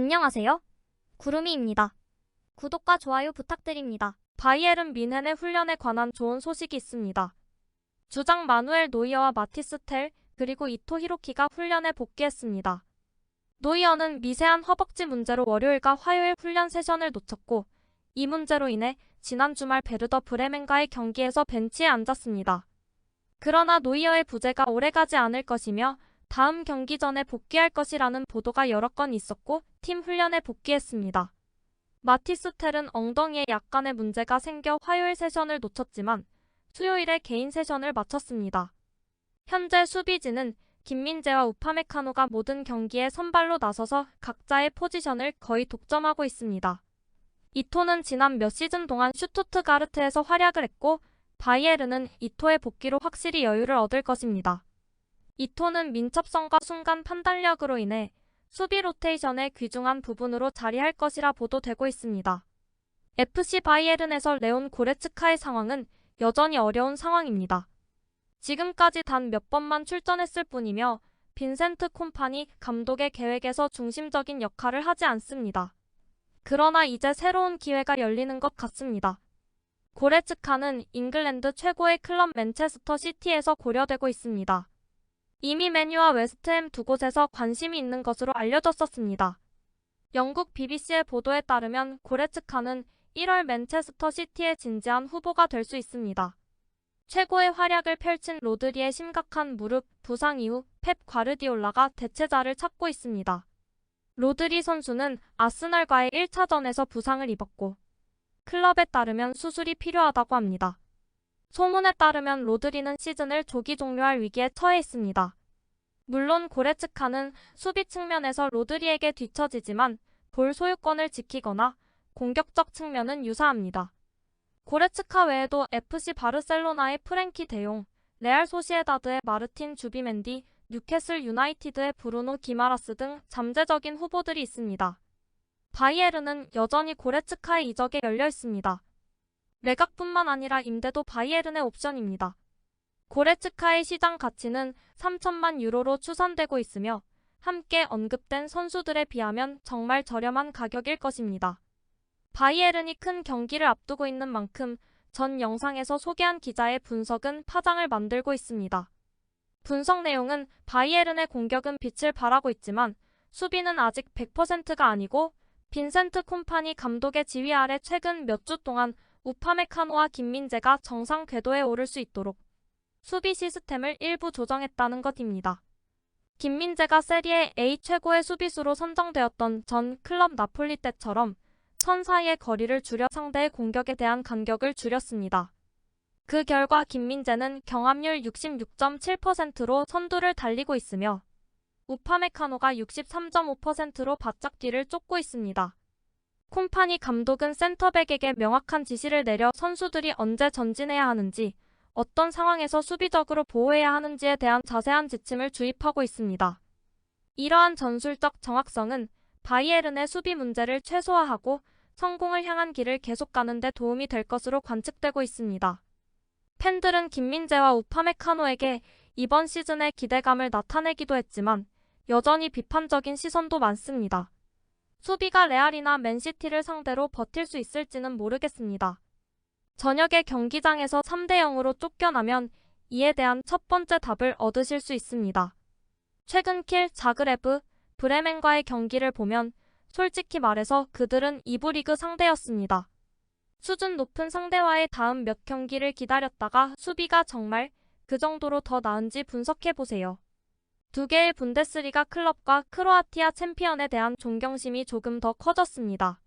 안녕하세요. 구름이입니다. 구독과 좋아요 부탁드립니다. 바이에른 뮌헨의 훈련에 관한 좋은 소식이 있습니다. 주장 마누엘 노이어와 마티스 텔, 그리고 이토 히로키가 훈련에 복귀했습니다. 노이어는 미세한 허벅지 문제로 월요일과 화요일 훈련 세션을 놓쳤고, 이 문제로 인해 지난 주말 베르더 브레멘과의 경기에서 벤치에 앉았습니다. 그러나 노이어의 부재가 오래가지 않을 것이며 다음 경기 전에 복귀할 것이라는 보도가 여러 건 있었고 팀 훈련에 복귀했습니다. 마티스 텔은 엉덩이에 약간의 문제가 생겨 화요일 세션을 놓쳤지만 수요일에 개인 세션을 마쳤습니다. 현재 수비진은 김민재와 우파메카노가 모든 경기에 선발로 나서서 각자의 포지션을 거의 독점하고 있습니다. 이토는 지난 몇 시즌 동안 슈투트가르트에서 활약을 했고 바이에른은 이토의 복귀로 확실히 여유를 얻을 것입니다. 이토는 민첩성과 순간 판단력으로 인해 수비 로테이션의 귀중한 부분으로 자리할 것이라 보도되고 있습니다. FC 바이에른에서 레온 고레츠카의 상황은 여전히 어려운 상황입니다. 지금까지 단 몇 번만 출전했을 뿐이며 빈센트 콤파니 감독의 계획에서 중심적인 역할을 하지 않습니다. 그러나 이제 새로운 기회가 열리는 것 같습니다. 고레츠카는 잉글랜드 최고의 클럽 맨체스터 시티에서 고려되고 있습니다. 이미 맨유와 웨스트햄 두 곳에서 관심이 있는 것으로 알려졌었습니다. 영국 BBC의 보도에 따르면 고레츠카는 1월 맨체스터 시티의 진지한 후보가 될 수 있습니다. 최고의 활약을 펼친 로드리의 심각한 무릎 부상 이후 펩 과르디올라가 대체자를 찾고 있습니다. 로드리 선수는 아스날과의 1차전에서 부상을 입었고 클럽에 따르면 수술이 필요하다고 합니다. 소문에 따르면 로드리는 시즌을 조기 종료할 위기에 처해 있습니다. 물론 고레츠카는 수비 측면에서 로드리에게 뒤처지지만 볼 소유권을 지키거나 공격적 측면은 유사합니다. 고레츠카 외에도 FC 바르셀로나의 프랭키 데용, 레알 소시에다드의 마르틴 주비멘디, 뉴캐슬 유나이티드의 브루노 기마라스 등 잠재적인 후보들이 있습니다. 바이에른은 여전히 고레츠카의 이적에 열려 있습니다. 매각뿐만 아니라 임대도 바이에른의 옵션입니다. 고레츠카의 시장 가치는 3천만 유로로 추산되고 있으며 함께 언급된 선수들에 비하면 정말 저렴한 가격일 것입니다. 바이에른이 큰 경기를 앞두고 있는 만큼 전 영상에서 소개한 기자의 분석은 파장을 만들고 있습니다. 분석 내용은 바이에른의 공격은 빛을 발하고 있지만 수비는 아직 100%가 아니고 빈센트 콤파니 감독의 지휘 아래 최근 몇 주 동안 우파메카노와 김민재가 정상 궤도에 오를 수 있도록 수비 시스템을 일부 조정했다는 것입니다. 김민재가 세리에 A 최고의 수비수로 선정되었던 전 클럽 나폴리 때처럼 선 사이의 거리를 줄여 상대의 공격에 대한 간격을 줄였습니다. 그 결과 김민재는 경합률 66.7%로 선두를 달리고 있으며 우파메카노가 63.5%로 바짝 뒤를 쫓고 있습니다. 콤파니 감독은 센터백에게 명확한 지시를 내려 선수들이 언제 전진해야 하는지, 어떤 상황에서 수비적으로 보호해야 하는지에 대한 자세한 지침을 주입하고 있습니다. 이러한 전술적 정확성은 바이에른의 수비 문제를 최소화하고 성공을 향한 길을 계속 가는 데 도움이 될 것으로 관측되고 있습니다. 팬들은 김민재와 우파메카노에게 이번 시즌의 기대감을 나타내기도 했지만 여전히 비판적인 시선도 많습니다. 수비가 레알이나 맨시티를 상대로 버틸 수 있을지는 모르겠습니다. 저녁에 경기장에서 3대0으로 쫓겨나면 이에 대한 첫 번째 답을 얻으실 수 있습니다. 최근 킬, 자그레브, 브레멘과의 경기를 보면 솔직히 말해서 그들은 2부 리그 상대였습니다. 수준 높은 상대와의 다음 몇 경기를 기다렸다가 수비가 정말 그 정도로 더 나은지 분석해보세요. 두 개의 분데스리가 클럽과 크로아티아 챔피언에 대한 존경심이 조금 더 커졌습니다.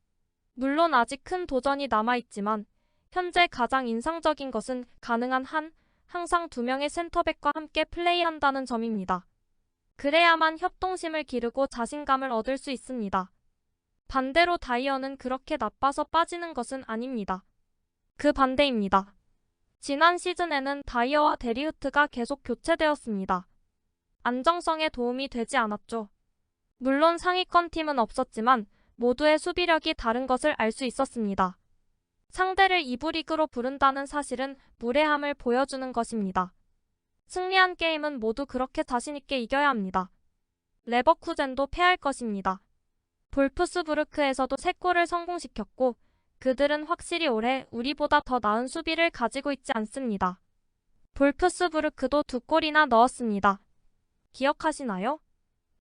물론 아직 큰 도전이 남아있지만 현재 가장 인상적인 것은 가능한 한 항상 두 명의 센터백과 함께 플레이한다는 점입니다. 그래야만 협동심을 기르고 자신감을 얻을 수 있습니다. 반대로 다이어는 그렇게 나빠서 빠지는 것은 아닙니다. 그 반대입니다. 지난 시즌에는 다이어와 데리흐트가 계속 교체되었습니다. 안정성에 도움이 되지 않았죠. 물론 상위권 팀은 없었지만 모두의 수비력이 다른 것을 알 수 있었습니다. 상대를 2부 리그로 부른다는 사실은 무례함을 보여주는 것입니다. 승리한 게임은 모두 그렇게 자신있게 이겨야 합니다. 레버쿠젠도 패할 것입니다. 볼프스부르크에서도 3골을 성공시켰고 그들은 확실히 올해 우리보다 더 나은 수비를 가지고 있지 않습니다. 볼프스부르크도 2골이나 넣었습니다. 기억하시나요?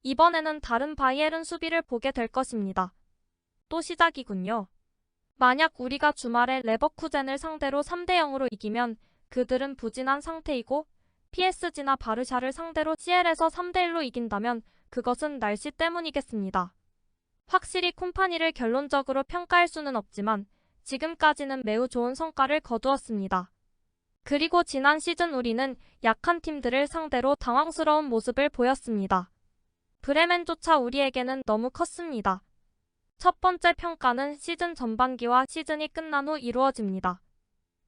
이번에는 다른 바이에른 수비를 보게 될 것입니다. 또 시작이군요. 만약 우리가 주말에 레버쿠젠을 상대로 3대0으로 이기면 그들은 부진한 상태이고 PSG나 바르샤를 상대로 CL에서 3대1로 이긴다면 그것은 날씨 때문이겠습니다. 확실히 콤파니를 결론적으로 평가할 수는 없지만 지금까지는 매우 좋은 성과를 거두었습니다. 그리고 지난 시즌 우리는 약한 팀들을 상대로 당황스러운 모습을 보였습니다. 브레멘조차 우리에게는 너무 컸습니다. 첫 번째 평가는 시즌 전반기와 시즌이 끝난 후 이루어집니다.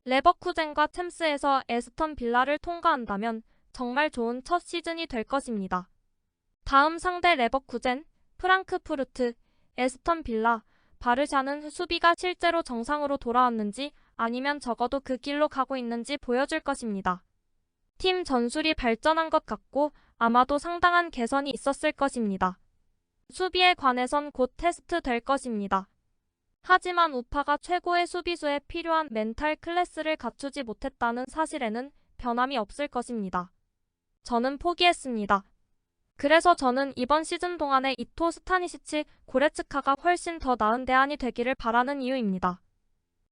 레버쿠젠과 챔스에서 에스턴 빌라를 통과한다면 정말 좋은 첫 시즌이 될 것입니다. 다음 상대 레버쿠젠, 프랑크푸르트, 에스턴 빌라, 바르샤는 수비가 실제로 정상으로 돌아왔는지 아니면 적어도 그 길로 가고 있는지 보여줄 것입니다. 팀 전술이 발전한 것 같고 아마도 상당한 개선이 있었을 것입니다. 수비에 관해선 곧 테스트 될 것입니다. 하지만 우파가 최고의 수비수에 필요한 멘탈 클래스를 갖추지 못했다는 사실에는 변함이 없을 것입니다. 저는 포기했습니다. 그래서 저는 이번 시즌 동안에 이토 스타니시치, 고레츠카가 훨씬 더 나은 대안이 되기를 바라는 이유입니다.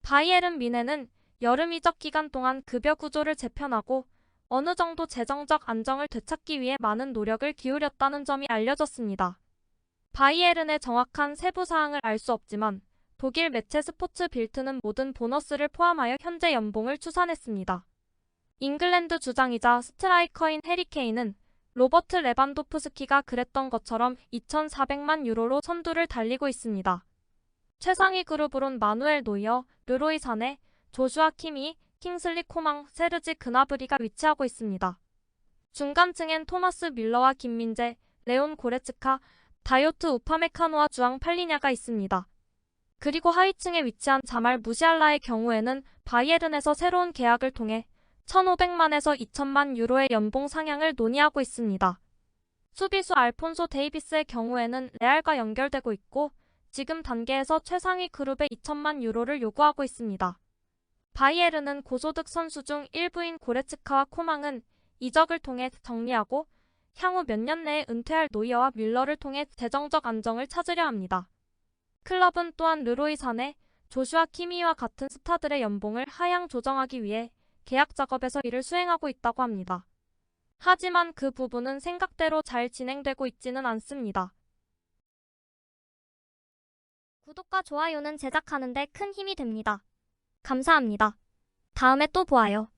바이에른 뮌헨은 여름 이적 기간 동안 급여 구조를 재편하고 어느 정도 재정적 안정을 되찾기 위해 많은 노력을 기울였다는 점이 알려졌습니다. 바이에른의 정확한 세부 사항을 알 수 없지만 독일 매체 스포츠 빌트는 모든 보너스를 포함하여 현재 연봉을 추산했습니다. 잉글랜드 주장이자 스트라이커인 해리 케인은 로버트 레반도프스키가 그랬던 것처럼 2,400만 유로로 선두를 달리고 있습니다. 최상위 그룹으론 마누엘 노이어, 르로이 사네, 조슈아 키미, 킹슬리 코망, 세르지 그나브리가 위치하고 있습니다. 중간층엔 토마스 뮬러와 김민재, 레온 고레츠카, 다요트 우파메카노와 주앙 팔리냐가 있습니다. 그리고 하위층에 위치한 자말 무시알라의 경우에는 바이에른에서 새로운 계약을 통해 1,500만에서 2,000만 유로의 연봉 상향을 논의하고 있습니다. 수비수 알폰소 데이비스의 경우에는 레알과 연결되고 있고 지금 단계에서 최상위 그룹의 2,000만 유로를 요구하고 있습니다. 바이에른은 고소득 선수 중 일부인 고레츠카와 코망은 이적을 통해 정리하고 향후 몇 년 내에 은퇴할 노이어와 뮬러를 통해 재정적 안정을 찾으려 합니다. 클럽은 또한 르로이 사네, 조슈아 키미와 같은 스타들의 연봉을 하향 조정하기 위해 계약 작업에서 일을 수행하고 있다고 합니다. 하지만 그 부분은 생각대로 잘 진행되고 있지는 않습니다. 구독과 좋아요는 제작하는 데 큰 힘이 됩니다. 감사합니다. 다음에 또 보아요.